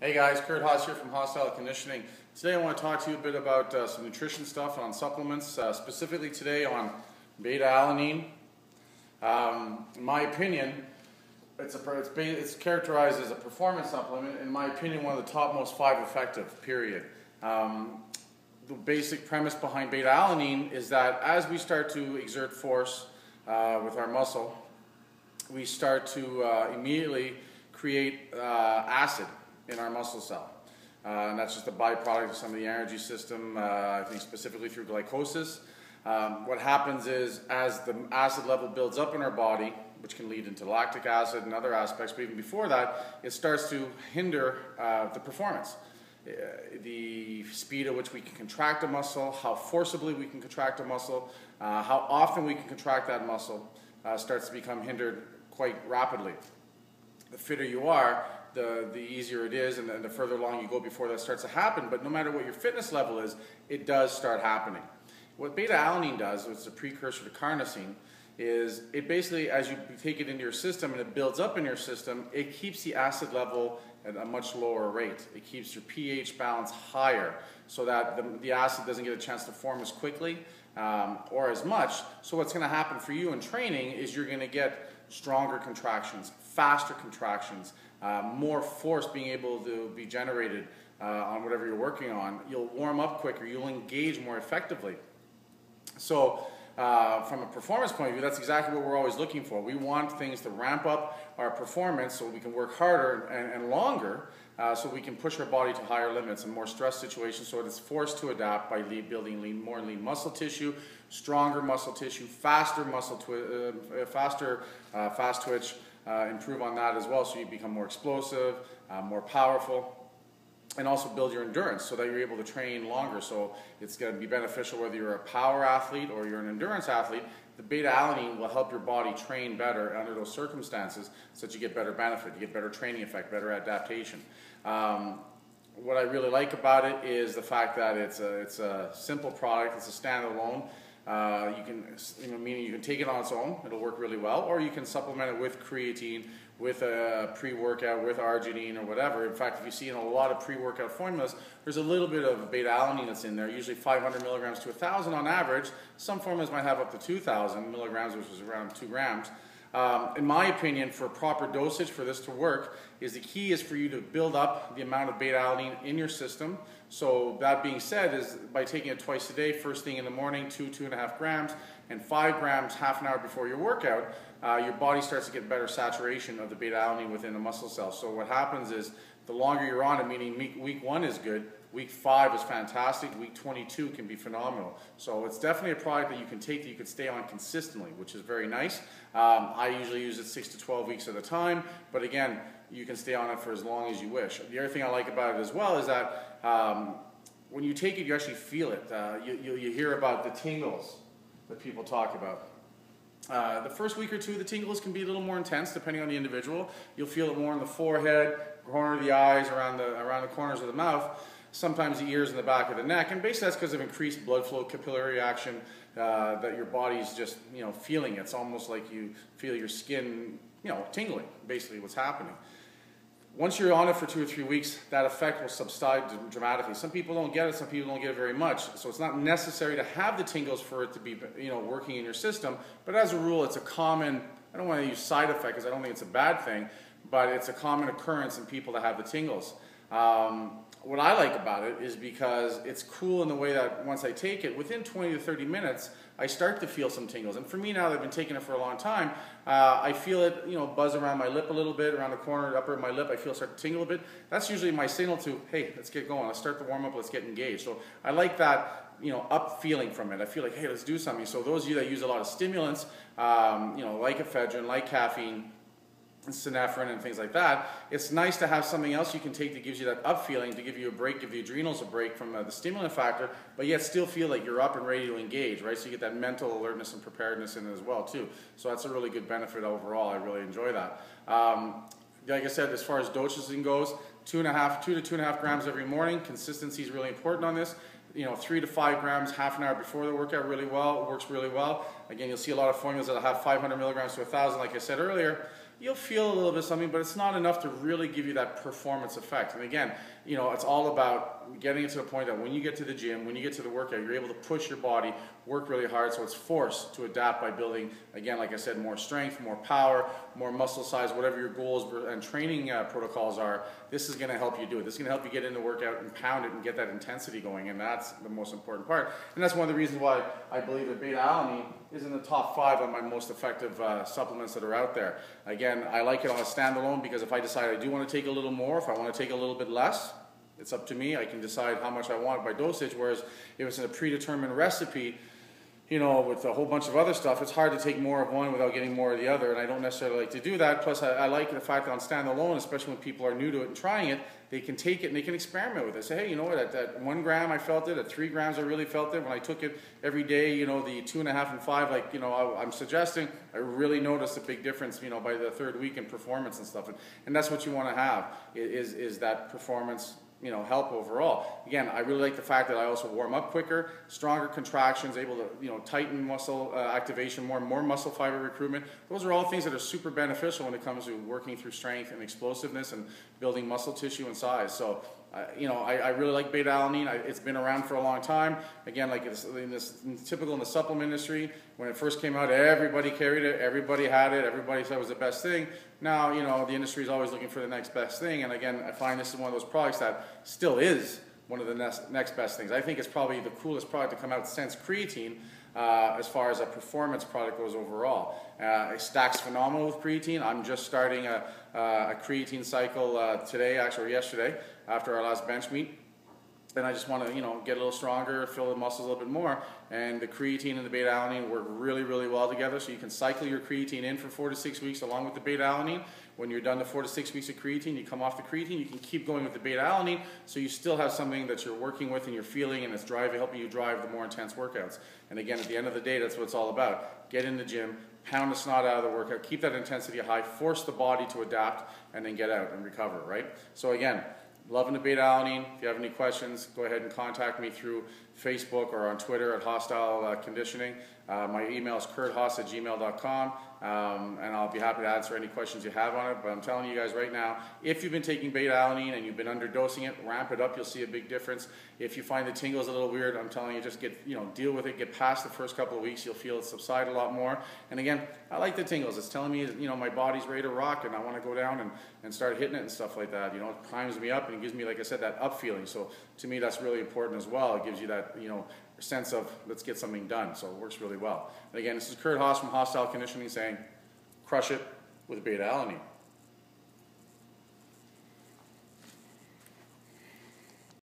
Hey guys, curdhos here from Hostyle Conditioning. Today I want to talk to you a bit about some nutrition stuff on supplements, specifically today on Beta Alanine. In my opinion, it's characterized as a performance supplement. In my opinion, one of the top most 5 effective, period. The basic premise behind Beta Alanine is that as we start to exert force with our muscle, we start to immediately create acid in our muscle cell. And that's just a byproduct of some of the energy system, I think specifically through glycolysis. What happens is as the acid level builds up in our body, which can lead into lactic acid and other aspects, but even before that, it starts to hinder the performance. The speed at which we can contract a muscle, how forcibly we can contract a muscle, how often we can contract that muscle starts to become hindered quite rapidly. The fitter you are, the easier it is, and the further along you go before that starts to happen. But no matter what your fitness level is, it does start happening. What Beta Alanine does, which is a precursor to carnosine, is it basically, as you take it into your system and it builds up in your system, it keeps the acid level at a much lower rate. It keeps your pH balance higher so that the acid doesn't get a chance to form as quickly or as much. So what's going to happen for you in training is you're going to get stronger contractions, faster contractions, more force being able to be generated on whatever you're working on. You'll warm up quicker, you'll engage more effectively. So from a performance point of view, that's exactly what we're always looking for. We want things to ramp up our performance so we can work harder and longer, so we can push our body to higher limits and more stress situations, so it's forced to adapt by building more lean muscle tissue, stronger muscle tissue, faster fast twitch, improve on that as well, so you become more explosive, more powerful, and also build your endurance so that you're able to train longer. So it's going to be beneficial whether you're a power athlete or you're an endurance athlete. The Beta Alanine will help your body train better under those circumstances so that you get better benefit, you get better training effect, better adaptation. What I really like about it is the fact that it's a simple product, it's a standalone. Meaning you can take it on its own, it'll work really well, or you can supplement it with creatine, with a pre-workout, with arginine or whatever. In fact, if you see in a lot of pre-workout formulas, there's a little bit of beta alanine that's in there, usually 500 milligrams to 1,000 on average. Some formulas might have up to 2,000 milligrams, which is around 2 grams. In my opinion, for proper dosage for this to work, the key is for you to build up the amount of beta alanine in your system. So that being said, is by taking it twice a day, first thing in the morning, 2.5 grams, and 5 grams half an hour before your workout, your body starts to get better saturation of the beta alanine within the muscle cell. So what happens is the longer you're on it, meaning week 1 is good, week 5 is fantastic, week 22 can be phenomenal. So it's definitely a product that you can take that you can stay on consistently, which is very nice. I usually use it 6 to 12 weeks at a time, but again, you can stay on it for as long as you wish. The other thing I like about it as well is that when you take it, you actually feel it. You hear about the tingles that people talk about. The first week or two, the tingles can be a little more intense depending on the individual. You'll feel it more in the forehead, corner of the eyes, around the corners of the mouth, sometimes the ears and the back of the neck, and basically that's because of increased blood flow, capillary action, that your body's just feeling. It's almost like you feel your skin tingling, basically what's happening. Once you're on it for 2 or 3 weeks, that effect will subside dramatically. Some people don't get it, some people don't get it very much. So it's not necessary to have the tingles for it to be working in your system. But as a rule, it's a common, I don't want to use side effect because I don't think it's a bad thing, but it's a common occurrence in people that have the tingles. What I like about it is because it's cool in the way that once I take it, within 20 to 30 minutes, I start to feel some tingles. And for me now that I've been taking it for a long time, I feel it buzz around my lip a little bit, around the corner, upper of my lip, I feel it start to tingle a bit. That's usually my signal to, hey, let's get going, let's start the warm up, let's get engaged. So I like that up feeling from it. I feel like, hey, let's do something. So those of you that use a lot of stimulants, like ephedrine, like caffeine, synephrine and things like that, it's nice to have something else you can take that gives you that up feeling, to give you a break, give the adrenals a break from the stimulant factor, but yet still feel like you're up and ready to engage, right? So you get that mental alertness and preparedness in it as well too. So that's a really good benefit overall. I really enjoy that. Like I said, as far as dosing goes, 2 to 2.5 grams every morning. Consistency is really important on this. 3 to 5 grams half an hour before the workout works really well. Again, you'll see a lot of formulas that have 500 milligrams to 1,000, like I said earlier. you'll feel a little bit of something, but it's not enough to really give you that performance effect. And again, you know, it's all about getting it to the point that when you get to the gym, when you get to the workout, you're able to push your body, work really hard, so it's forced to adapt by building, again, like I said, more strength, more power, more muscle size, whatever your goals and training protocols are. This is going to help you do it. This is going to help you get in the workout and pound it and get that intensity going, and that's the most important part. And that's one of the reasons why I believe that Beta Alanine is in the top 5 on my most effective supplements that are out there. Again, I like it on a standalone because if I decide I do want to take a little more, if I want to take a little bit less, it's up to me. I can decide how much I want by dosage, whereas if it's in a predetermined recipe, you know, with a whole bunch of other stuff, it's hard to take more of one without getting more of the other, and I don't necessarily like to do that. Plus, I like the fact that on standalone, especially when people are new to it and trying it, they can take it and they can experiment with it. Say, hey, you know what, at 1 gram I felt it, at 3 grams I really felt it. When I took it every day, you know, the 2.5 and 5, like, you know, I'm suggesting, I really noticed a big difference, you know, by the 3rd week in performance and stuff. And that's what you want to have, is that performance, you know, help overall. Again, I really like the fact that I also warm up quicker, stronger contractions, able to, you know, tighten muscle activation more muscle fiber recruitment. Those are all things that are super beneficial when it comes to working through strength and explosiveness and building muscle tissue and size. So, you know, I really like Beta Alanine. It's been around for a long time. Again, like it's typical in the supplement industry, when it first came out, everybody carried it, everybody had it, everybody said it was the best thing. Now, you know, the industry is always looking for the next best thing, and again, I find this is one of those products that still is one of the next best things. I think it's probably the coolest product to come out since creatine, as far as a performance product goes overall. It stacks phenomenal with creatine. I'm just starting a creatine cycle today, actually, or yesterday, after our last bench meet. And I just want to, you know, get a little stronger, fill the muscles a little bit more. And the creatine and the Beta Alanine work really, really well together. So you can cycle your creatine in for 4 to 6 weeks along with the Beta Alanine. When you're done the 4 to 6 weeks of creatine, you come off the creatine, you can keep going with the Beta Alanine, so you still have something that you're working with and you're feeling, and it's helping you drive the more intense workouts. And again, at the end of the day, that's what it's all about. Get in the gym, pound the snot out of the workout, keep that intensity high, force the body to adapt, and then get out and recover, right? So again, loving the Beta Alanine. If you have any questions, go ahead and contact me through Facebook or on Twitter at Hostyle Conditioning. My email is curdhos@gmail.com, and I'll be happy to answer any questions you have on it. But I'm telling you guys right now, if you've been taking Beta Alanine and you've been underdosing it, ramp it up. You'll see a big difference. If you find the tingles a little weird, I'm telling you, just deal with it. Get past the first couple of weeks. You'll feel it subside a lot more. And again, I like the tingles. It's telling me, my body's ready to rock, and I want to go down and start hitting it and stuff like that. It primes me up and it gives me, like I said, that up feeling. So to me, that's really important as well. It gives you that, sense of let's get something done. So it works really well. And again, this is Curdhos from Hostyle Conditioning saying, crush it with Beta Alanine.